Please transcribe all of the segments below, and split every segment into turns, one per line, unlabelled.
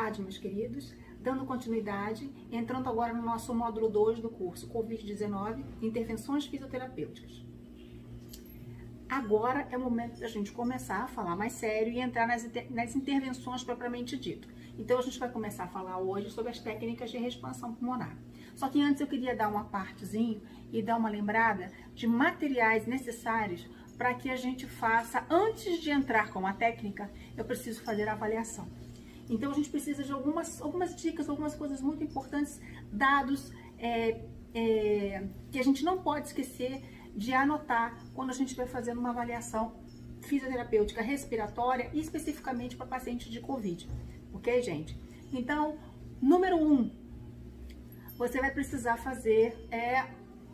tarde, meus queridos. Dando continuidade, entrando agora no nosso módulo 2 do curso Covid-19, Intervenções Fisioterapêuticas. Agora é o momento da gente começar a falar mais sério e entrar nas intervenções propriamente dito. Então a gente vai começar a falar hoje sobre as técnicas de expansão pulmonar. Só que antes eu queria dar uma partezinho e dar uma lembrada de materiais necessários para que a gente faça, antes de entrar com a técnica, eu preciso fazer a avaliação. Então a gente precisa de algumas dicas, algumas coisas muito importantes, dados que a gente não pode esquecer de anotar quando a gente vai fazendo uma avaliação fisioterapêutica respiratória, especificamente para paciente de Covid. Ok, gente? Então, número 1, você vai precisar fazer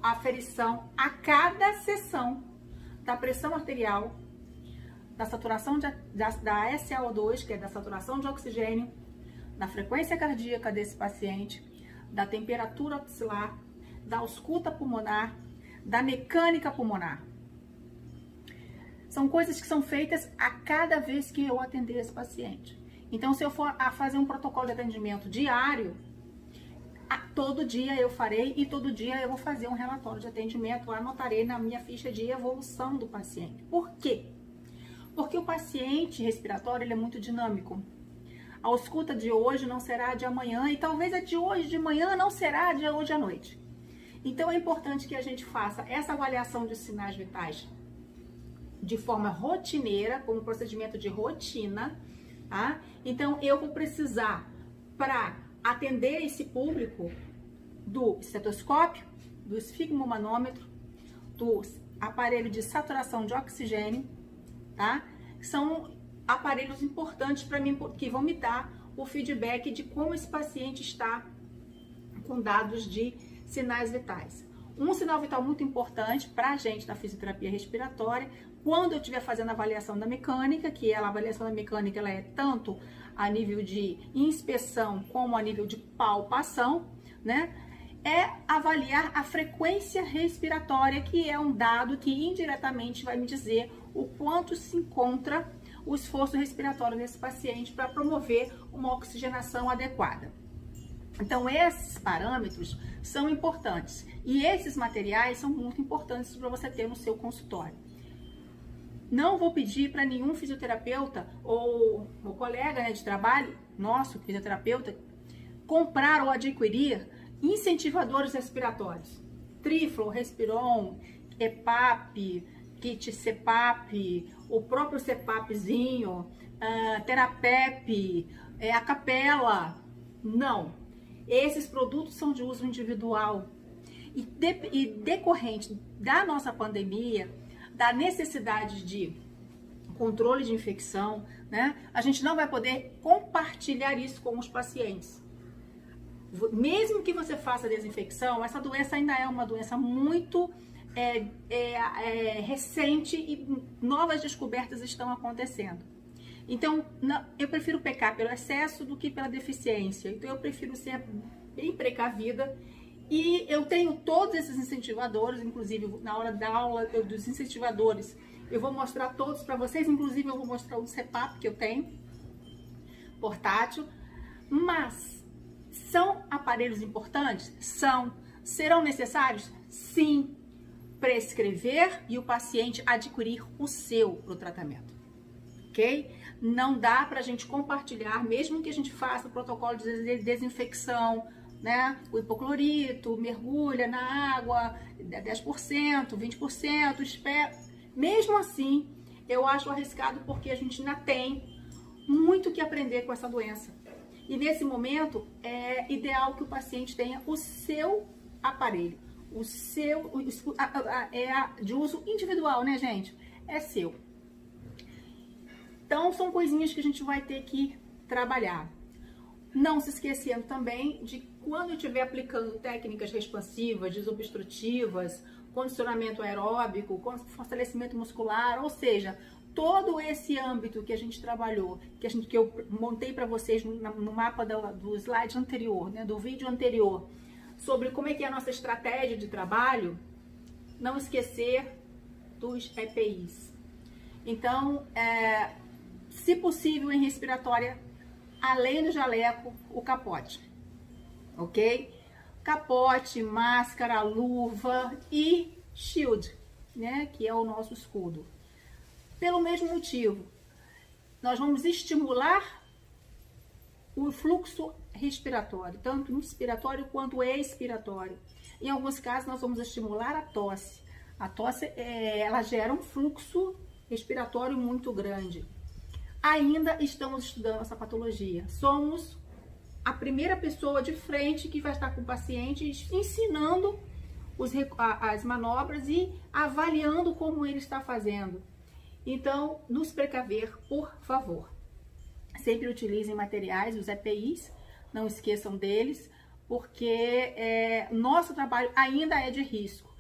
a aferição a cada sessão da pressão arterial, da saturação da SaO2, que é da saturação de oxigênio, da frequência cardíaca desse paciente, da temperatura axilar, da ausculta pulmonar, da mecânica pulmonar. São coisas que são feitas a cada vez que eu atender esse paciente. Então, se eu for a fazer um protocolo de atendimento diário, todo dia eu farei e todo dia eu vou fazer um relatório de atendimento, anotarei na minha ficha de evolução do paciente. Por quê? Porque o paciente respiratório ele é muito dinâmico. A ausculta de hoje não será a de amanhã e talvez a de hoje de manhã não será a de hoje à noite. Então é importante que a gente faça essa avaliação de sinais vitais de forma rotineira, como procedimento de rotina, tá? Então eu vou precisar, para atender esse público, do estetoscópio, do esfigmomanômetro, do aparelho de saturação de oxigênio, tá? São aparelhos importantes para mim, que vão me dar o feedback de como esse paciente está com dados de sinais vitais. Um sinal vital muito importante para a gente na fisioterapia respiratória, quando eu estiver fazendo a avaliação da mecânica, que a avaliação da mecânica ela é tanto a nível de inspeção como a nível de palpação, né? É avaliar a frequência respiratória, que é um dado que indiretamente vai me dizer o quanto se encontra o esforço respiratório desse paciente para promover uma oxigenação adequada. Então, esses parâmetros são importantes e esses materiais são muito importantes para você ter no seu consultório. Não vou pedir para nenhum fisioterapeuta ou colega de trabalho, nosso fisioterapeuta, comprar ou adquirir incentivadores respiratórios. Triflo, Respiron, EPAP, kit CPAP, o próprio CPAPzinho, Terapep, a Capela. Não. Esses produtos são de uso individual. E decorrente da nossa pandemia, da necessidade de controle de infecção, né? A gente não vai poder compartilhar isso com os pacientes. Mesmo que você faça desinfecção, essa doença ainda é uma doença muito recente e novas descobertas estão acontecendo. Então, eu prefiro pecar pelo excesso do que pela deficiência. Então, eu prefiro ser bem precavida. E eu tenho todos esses incentivadores, inclusive na hora da aula dos incentivadores, eu vou mostrar todos para vocês. Inclusive, eu vou mostrar o CPAP que eu tenho, portátil. Mas, são aparelhos importantes? São. Serão necessários? Sim. Prescrever e o paciente adquirir o seu para o tratamento. Ok? Não dá para a gente compartilhar, mesmo que a gente faça o protocolo de desinfecção, né? O hipoclorito, mergulha na água, 10%, 20%, espera. Mesmo assim, eu acho arriscado porque a gente ainda tem muito que aprender com essa doença. E nesse momento, é ideal que o paciente tenha o seu aparelho. O seu, de uso individual, né, gente? É seu. Então, são coisinhas que a gente vai ter que trabalhar. Não se esquecendo também de quando eu estiver aplicando técnicas expansivas, desobstrutivas, condicionamento aeróbico, fortalecimento muscular, ou seja, todo esse âmbito que a gente trabalhou, que eu montei para vocês no mapa do slide anterior, né, do vídeo anterior, sobre como é que é a nossa estratégia de trabalho, não esquecer dos EPIs. Então, se possível, em respiratória, além do jaleco, o capote, ok? Capote, máscara, luva e shield, né? Que é o nosso escudo. Pelo mesmo motivo, nós vamos estimular o fluxo respiratório, tanto inspiratório quanto expiratório. Em alguns casos, nós vamos estimular a tosse. A tosse, ela gera um fluxo respiratório muito grande. Ainda estamos estudando essa patologia. Somos a primeira pessoa de frente que vai estar com o paciente ensinando as manobras e avaliando como ele está fazendo. Então, nos precaver, por favor. Sempre utilizem materiais, os EPIs, não esqueçam deles, porque nosso trabalho ainda é de risco.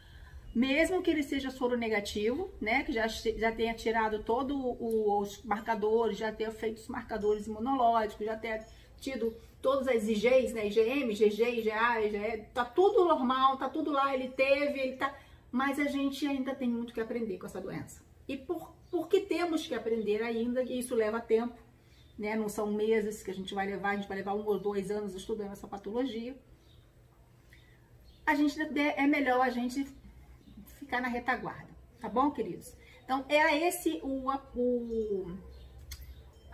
Mesmo que ele seja soro negativo, né, que já tenha tirado todos os marcadores, já tenha feito os marcadores imunológicos, já tenha tido todas as IGs, né, IgM, IgG, IgA, IgE, tá tudo normal, tá tudo lá, ele tá... Mas a gente ainda tem muito que aprender com essa doença. E por que temos que aprender ainda, e isso leva tempo, né, não são meses que a gente vai levar 1 ou 2 anos estudando essa patologia. É melhor a gente ficar na retaguarda, tá bom, queridos? Então, era esse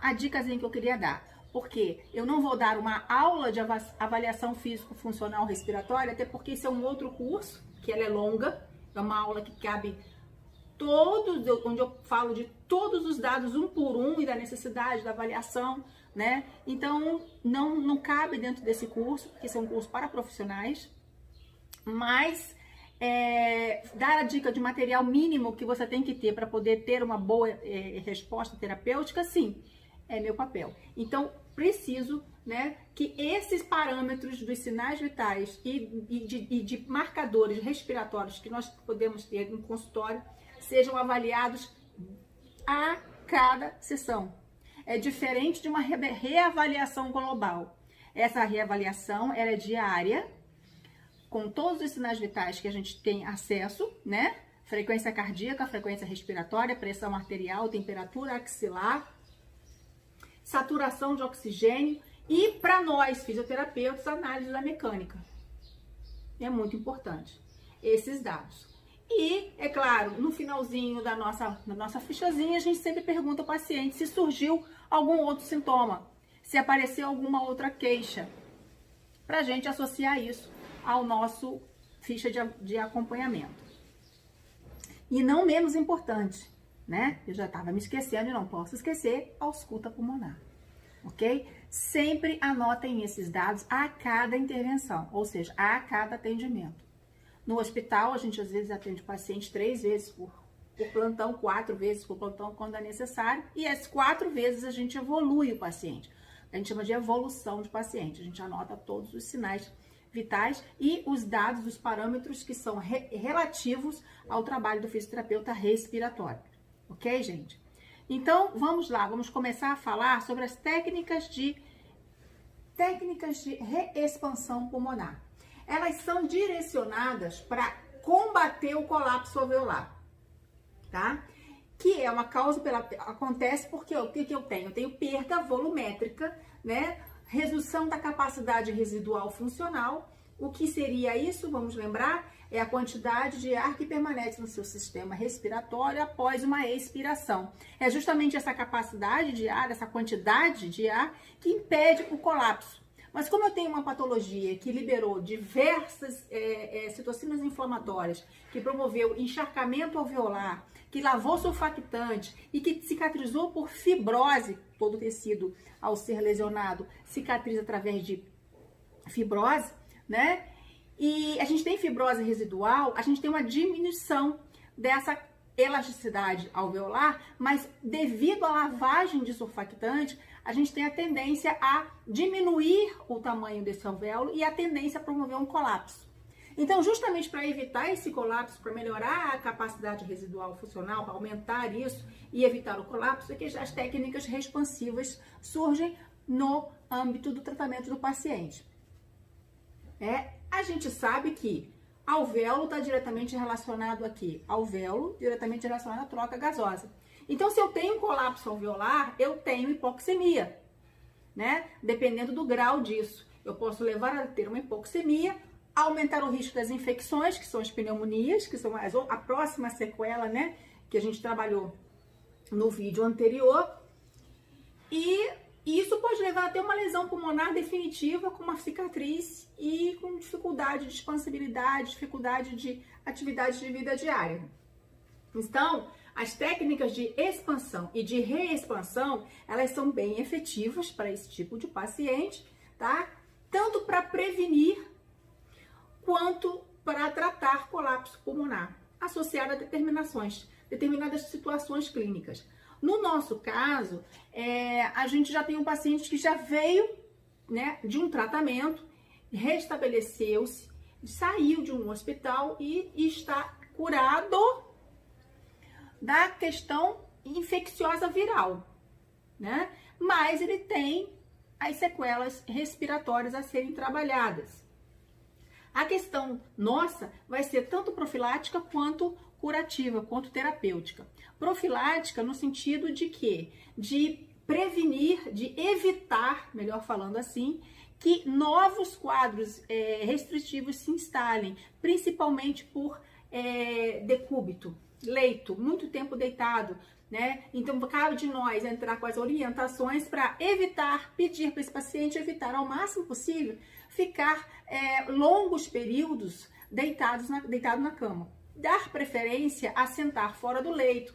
a dicasinha que eu queria dar. Porque eu não vou dar uma aula de avaliação físico-funcional respiratória, até porque isso é um outro curso, que ela é longa, é uma aula que cabe onde eu falo de todos os dados um por um e da necessidade da avaliação, né? Então, não cabe dentro desse curso, porque esse é um curso para profissionais, mas dar a dica de material mínimo que você tem que ter para poder ter uma boa resposta terapêutica, sim, é meu papel. Então, preciso, né, que esses parâmetros dos sinais vitais e de marcadores respiratórios que nós podemos ter no consultório sejam avaliados a cada sessão. É diferente de uma reavaliação global. Essa reavaliação, ela é diária, com todos os sinais vitais que a gente tem acesso, né? Frequência cardíaca, frequência respiratória, pressão arterial, temperatura axilar, saturação de oxigênio e, para nós, fisioterapeutas, análise da mecânica. É muito importante esses dados. E, é claro, no finalzinho da nossa fichazinha, a gente sempre pergunta ao paciente se surgiu algum outro sintoma, se apareceu alguma outra queixa, para a gente associar isso ao nosso ficha de acompanhamento. E não menos importante, né? Eu já estava me esquecendo e não posso esquecer, a ausculta pulmonar, ok? Sempre anotem esses dados a cada intervenção, ou seja, a cada atendimento. No hospital, a gente às vezes atende o paciente 3 vezes por plantão, 4 vezes por plantão quando é necessário, e as 4 vezes a gente evolui o paciente. A gente chama de evolução de paciente, a gente anota todos os sinais vitais e os dados, os parâmetros que são relativos ao trabalho do fisioterapeuta respiratório. Ok, gente? Então, vamos lá, vamos começar a falar sobre as técnicas de reexpansão pulmonar. Elas são direcionadas para combater o colapso alveolar, tá? Que é uma causa acontece porque o que eu tenho? Eu tenho perda volumétrica, né? Redução da capacidade residual funcional. O que seria isso? Vamos lembrar? É a quantidade de ar que permanece no seu sistema respiratório após uma expiração. É justamente essa capacidade de ar, essa quantidade de ar que impede o colapso. Mas como eu tenho uma patologia que liberou diversas citocinas inflamatórias, que promoveu encharcamento alveolar, que lavou surfactante e que cicatrizou por fibrose, todo o tecido ao ser lesionado cicatriza através de fibrose, né? E a gente tem fibrose residual, a gente tem uma diminuição dessa elasticidade alveolar, mas devido à lavagem de surfactante, a gente tem a tendência a diminuir o tamanho desse alvéolo e a tendência a promover um colapso. Então, justamente para evitar esse colapso, para melhorar a capacidade residual funcional, para aumentar isso e evitar o colapso, é que as técnicas expansivas surgem no âmbito do tratamento do paciente. A gente sabe que alvéolo está diretamente relacionado aqui. Alvéolo diretamente relacionado à troca gasosa. Então, se eu tenho colapso alveolar, eu tenho hipoxemia. né? Dependendo do grau disso. Eu posso levar a ter uma hipoxemia, aumentar o risco das infecções, que são as pneumonias, que são a próxima sequela, né? Que a gente trabalhou no vídeo anterior. E isso pode levar a ter uma lesão pulmonar definitiva, com uma cicatriz e com dificuldade de expansibilidade, dificuldade de atividade de vida diária. Então, as técnicas de expansão e de reexpansão, elas são bem efetivas para esse tipo de paciente, tá? Tanto para prevenir quanto para tratar colapso pulmonar, associado a determinadas situações clínicas. No nosso caso, a gente já tem um paciente que já veio, né, de um tratamento, restabeleceu-se, saiu de um hospital e está curado da questão infecciosa viral, né? Mas ele tem as sequelas respiratórias a serem trabalhadas. A questão nossa vai ser tanto profilática quanto curativa, quanto terapêutica. Profilática no sentido de quê? De prevenir, de evitar, melhor falando assim, que novos quadros restritivos se instalem, principalmente por decúbito, leito, muito tempo deitado, né? Então, cabe de nós entrar com as orientações para evitar, pedir para esse paciente evitar ao máximo possível ficar longos períodos deitado na cama. Dar preferência a sentar fora do leito,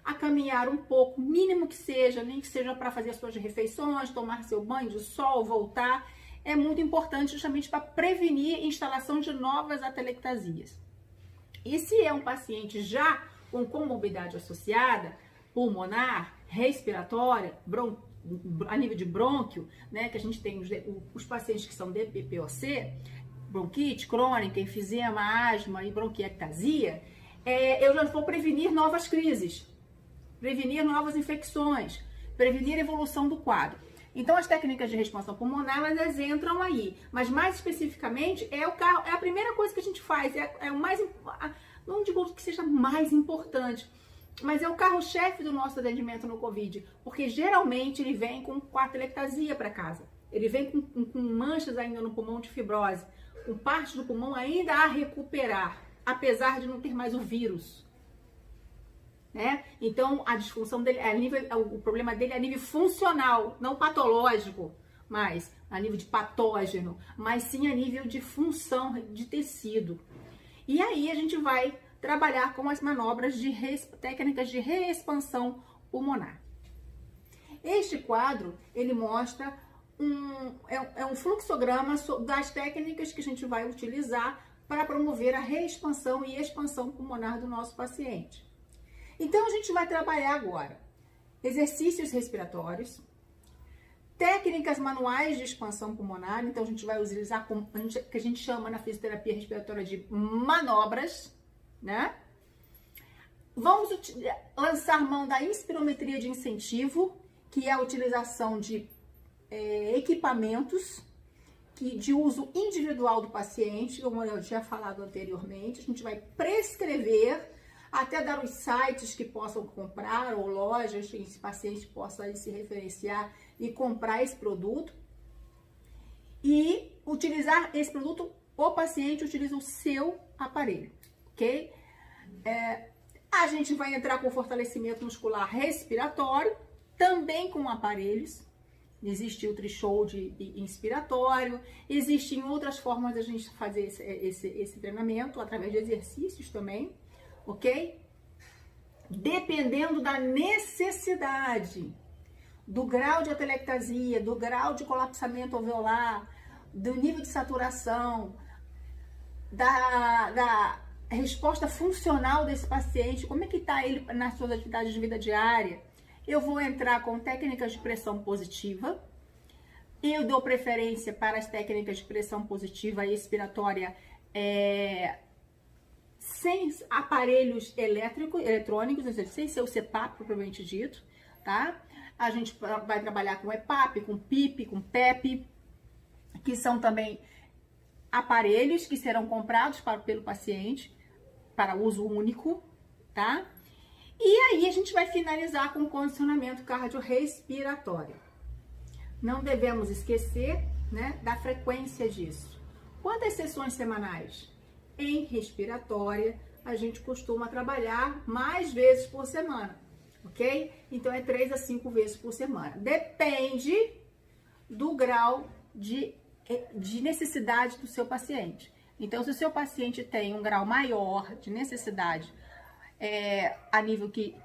a caminhar um pouco, mínimo que seja, nem que seja para fazer as suas refeições, tomar seu banho de sol, voltar. É muito importante justamente para prevenir a instalação de novas atelectasias. E se é um paciente já com comorbidade associada, pulmonar, respiratória, a nível de brônquio, né, que a gente tem os pacientes que são DPPOC, bronquite crônica, enfisema, asma e bronquiectasia, eu já vou prevenir novas crises, prevenir novas infecções, prevenir a evolução do quadro. Então, as técnicas de expansão pulmonar, elas entram aí, mas mais especificamente é a primeira coisa que a gente faz, é o mais, não digo que seja mais importante, mas é o carro-chefe do nosso atendimento no Covid, porque geralmente ele vem com atelectasia para casa, ele vem com manchas ainda no pulmão de fibrose, com parte do pulmão ainda a recuperar, apesar de não ter mais o vírus, né? Então, a disfunção dele, o problema dele é a nível funcional, não patológico, mas a nível de patógeno, mas sim a nível de função de tecido. E aí a gente vai trabalhar com as manobras de técnicas de reexpansão pulmonar. Este quadro, ele mostra um fluxograma das técnicas que a gente vai utilizar para promover a reexpansão e expansão pulmonar do nosso paciente. Então, a gente vai trabalhar agora exercícios respiratórios, técnicas manuais de expansão pulmonar. Então, a gente vai utilizar que a gente chama na fisioterapia respiratória de manobras, né? Vamos lançar mão da inspirometria de incentivo, que é a utilização de equipamentos de uso individual do paciente, como eu tinha falado anteriormente. A gente vai prescrever, até dar os sites que possam comprar, ou lojas que esse paciente possa se referenciar e comprar esse produto. E utilizar esse produto, o paciente utiliza o seu aparelho, ok? A gente vai entrar com fortalecimento muscular respiratório, também com aparelhos. Existe o Tri-Shoulder inspiratório, existem outras formas de a gente fazer esse treinamento, através de exercícios também. Ok? Dependendo da necessidade, do grau de atelectasia, do grau de colapsamento alveolar, do nível de saturação, da resposta funcional desse paciente, como é que está ele nas suas atividades de vida diária, eu vou entrar com técnicas de pressão positiva. Eu dou preferência para as técnicas de pressão positiva e expiratória sem aparelhos eletrônicos, ou seja, sem ser o CPAP propriamente dito, tá? A gente vai trabalhar com EPAP, com PIP, com PEP, que são também aparelhos que serão comprados pelo paciente para uso único, tá? E aí a gente vai finalizar com condicionamento cardiorrespiratório. não devemos esquecer, né, da frequência disso. Quantas sessões semanais? Em respiratória, a gente costuma trabalhar mais vezes por semana, ok? Então, é 3 a 5 vezes por semana. Depende do grau de necessidade do seu paciente. Então, se o seu paciente tem um grau maior de necessidade, a nível que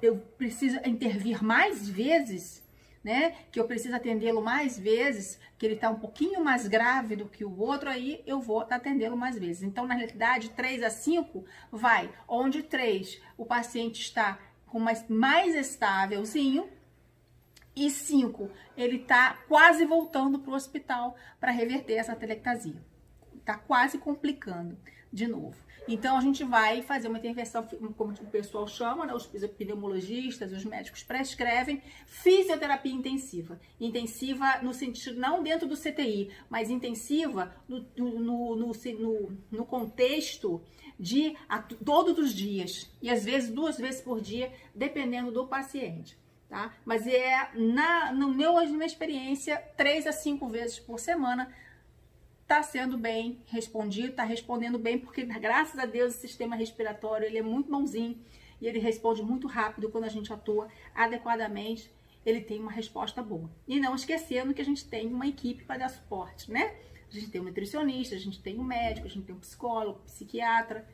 eu preciso intervir mais vezes, né? Que eu preciso atendê-lo mais vezes, que ele está um pouquinho mais grave do que o outro, aí eu vou atendê-lo mais vezes. Então, na realidade, 3 a 5 vai, onde 3 o paciente está com mais estávelzinho, e 5 ele está quase voltando para o hospital para reverter essa atelectasia. Está quase complicando de novo. Então, a gente vai fazer uma intervenção, como o pessoal chama, né? Os pneumologistas, os médicos prescrevem fisioterapia intensiva. Intensiva no sentido, não dentro do CTI, mas intensiva no contexto de todos os dias. E às vezes 2 vezes por dia, dependendo do paciente. Tá? Mas na minha experiência, 3 a 5 vezes por semana, está sendo bem respondido, está respondendo bem, porque graças a Deus o sistema respiratório ele é muito bonzinho e ele responde muito rápido quando a gente atua adequadamente, ele tem uma resposta boa. E não esquecendo que a gente tem uma equipe para dar suporte, né? A gente tem um nutricionista, a gente tem um médico, a gente tem um psicólogo, psiquiatra,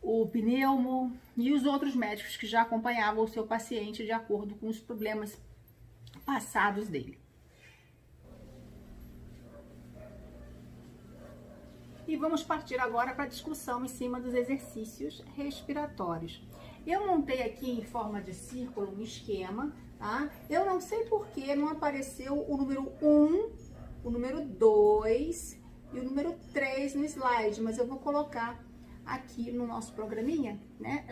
o pneumo e os outros médicos que já acompanhavam o seu paciente de acordo com os problemas passados dele. E vamos partir agora para a discussão em cima dos exercícios respiratórios. Eu montei aqui em forma de círculo um esquema, tá? Eu não sei por que não apareceu o número 1, o número 2 e o número 3 no slide, mas eu vou colocar aqui no nosso programinha, né?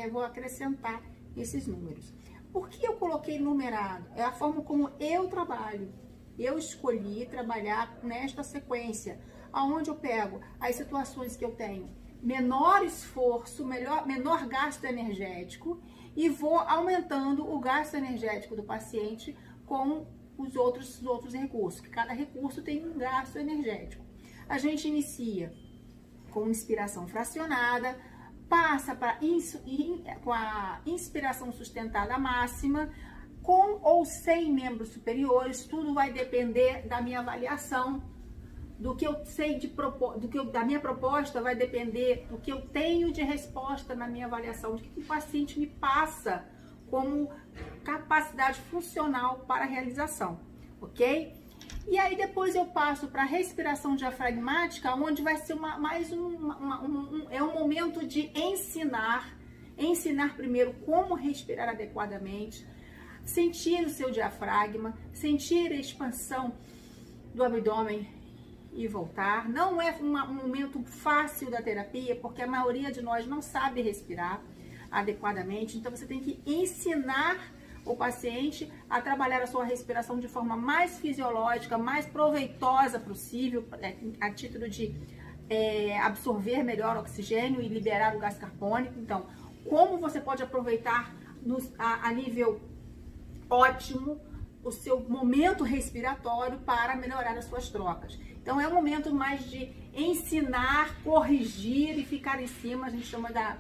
Eu vou acrescentar esses números. Por que eu coloquei numerado? É a forma como eu trabalho. Eu escolhi trabalhar nesta sequência, aonde eu pego as situações que eu tenho menor esforço, menor gasto energético e vou aumentando o gasto energético do paciente com os outros recursos, que cada recurso tem um gasto energético. A gente inicia com inspiração fracionada, passa com a inspiração sustentada máxima, com ou sem membros superiores, tudo vai depender da minha avaliação, do que eu sei da minha proposta vai depender do que eu tenho de resposta na minha avaliação, do que o paciente me passa como capacidade funcional para a realização, ok? E aí depois eu passo para a respiração diafragmática, onde vai ser um momento de ensinar primeiro como respirar adequadamente, sentir o seu diafragma, sentir a expansão do abdômen e voltar. Não é um momento fácil da terapia, porque a maioria de nós não sabe respirar adequadamente, então você tem que ensinar o paciente a trabalhar a sua respiração de forma mais fisiológica, mais proveitosa possível, a título de absorver melhor oxigênio e liberar o gás carbônico. Então, como você pode aproveitar a nível ótimo o seu momento respiratório para melhorar as suas trocas. Então, é um momento mais de ensinar, corrigir e ficar em cima, a gente chama da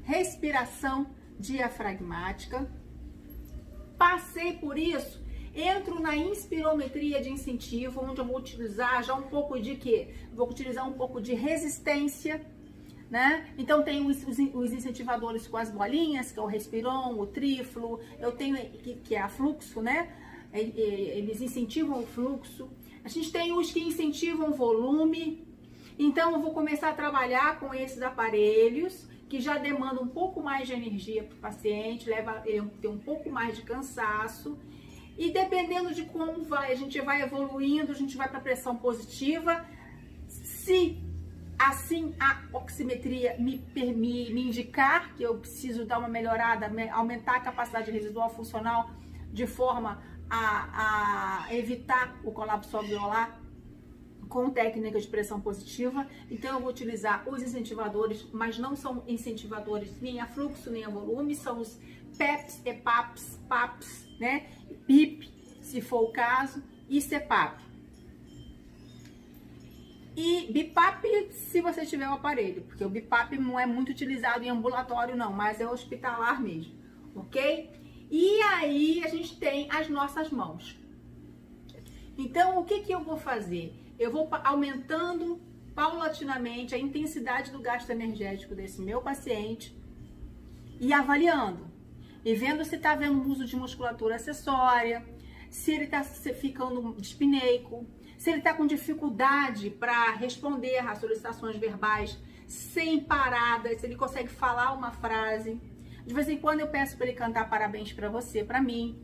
respiração diafragmática. Passei por isso, entro na inspirometria de incentivo, onde eu vou utilizar já um pouco de quê? Vou utilizar um pouco de resistência, né? Então, tem os incentivadores com as bolinhas, que é o Respiron, o Triflo, eu tenho que é a Fluxo, né? Eles incentivam o fluxo. A gente tem os que incentivam o volume. Então, eu vou começar a trabalhar com esses aparelhos, que já demandam um pouco mais de energia para o paciente, leva ele a ter um pouco mais de cansaço. E dependendo de como vai, a gente vai evoluindo, a gente vai para a pressão positiva. Se assim a oximetria me indicar que eu preciso dar uma melhorada, aumentar a capacidade residual funcional de forma a evitar o colapso alveolar com técnica de pressão positiva, então eu vou utilizar os incentivadores, mas não são incentivadores nem a fluxo nem a volume, são os PEPs, EPAPs, PAPs, né? PIP, se for o caso, e CPAP. E BIPAP, se você tiver o aparelho, porque o BIPAP não é muito utilizado em ambulatório não, mas é hospitalar mesmo, ok? E aí a gente tem as nossas mãos. Então, o que eu vou fazer? Eu vou aumentando paulatinamente a intensidade do gasto energético desse meu paciente e avaliando. E vendo se está havendo uso de musculatura acessória, se ele está ficando dispineico, se ele está com dificuldade para responder às solicitações verbais sem paradas, se ele consegue falar uma frase. De vez em quando eu peço para ele cantar parabéns para você, para mim.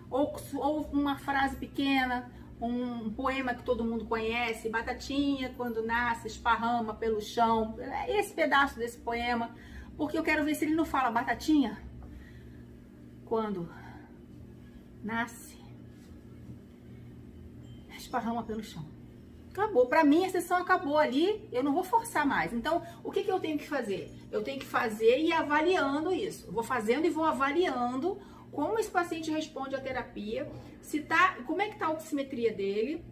Ou uma frase pequena, um poema que todo mundo conhece, batatinha quando nasce, esparrama pelo chão. Esse pedaço desse poema, porque eu quero ver se ele não fala batatinha quando nasce, esparrama pelo chão. Acabou. Para mim, a sessão acabou ali, eu não vou forçar mais. Então, o que eu tenho que fazer? Eu tenho que fazer e ir avaliando isso. Eu vou fazendo e vou avaliando como esse paciente responde à terapia, como é que está a oximetria dele,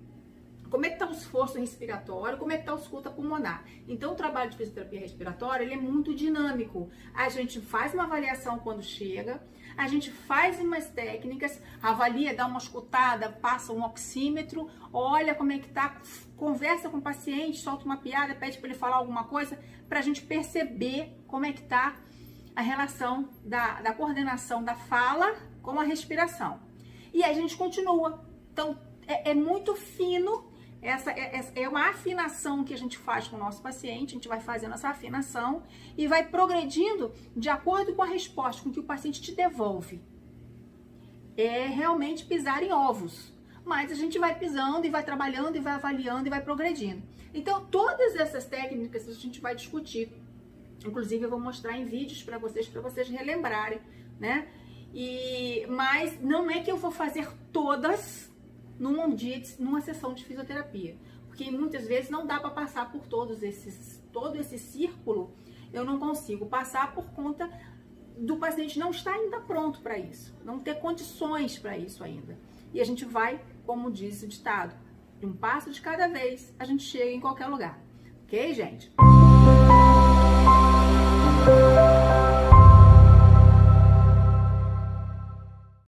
como é que está o esforço respiratório, como é que está a ausculta pulmonar. Então, o trabalho de fisioterapia respiratória, ele é muito dinâmico. A gente faz uma avaliação quando chega, a gente faz umas técnicas, avalia, dá uma escutada, passa um oxímetro, olha como é que tá, conversa com o paciente, solta uma piada, pede para ele falar alguma coisa, para a gente perceber como é que tá a relação da coordenação da fala com a respiração. E aí a gente continua. Então, é muito fino, essa é uma afinação que a gente faz com o nosso paciente, a gente vai fazendo essa afinação e vai progredindo de acordo com a resposta, com que o paciente te devolve. É realmente pisar em ovos, mas a gente vai pisando e vai trabalhando e vai avaliando e vai progredindo. Então, todas essas técnicas a gente vai discutir. Inclusive, eu vou mostrar em vídeos para vocês relembrarem, né? Mas não é que eu vou fazer todas numa sessão de fisioterapia, porque muitas vezes não dá para passar por todo esse círculo, eu não consigo passar por conta do paciente não estar ainda pronto para isso, não ter condições para isso ainda. E a gente vai, como diz o ditado, de um passo de cada vez, a gente chega em qualquer lugar. Ok, gente?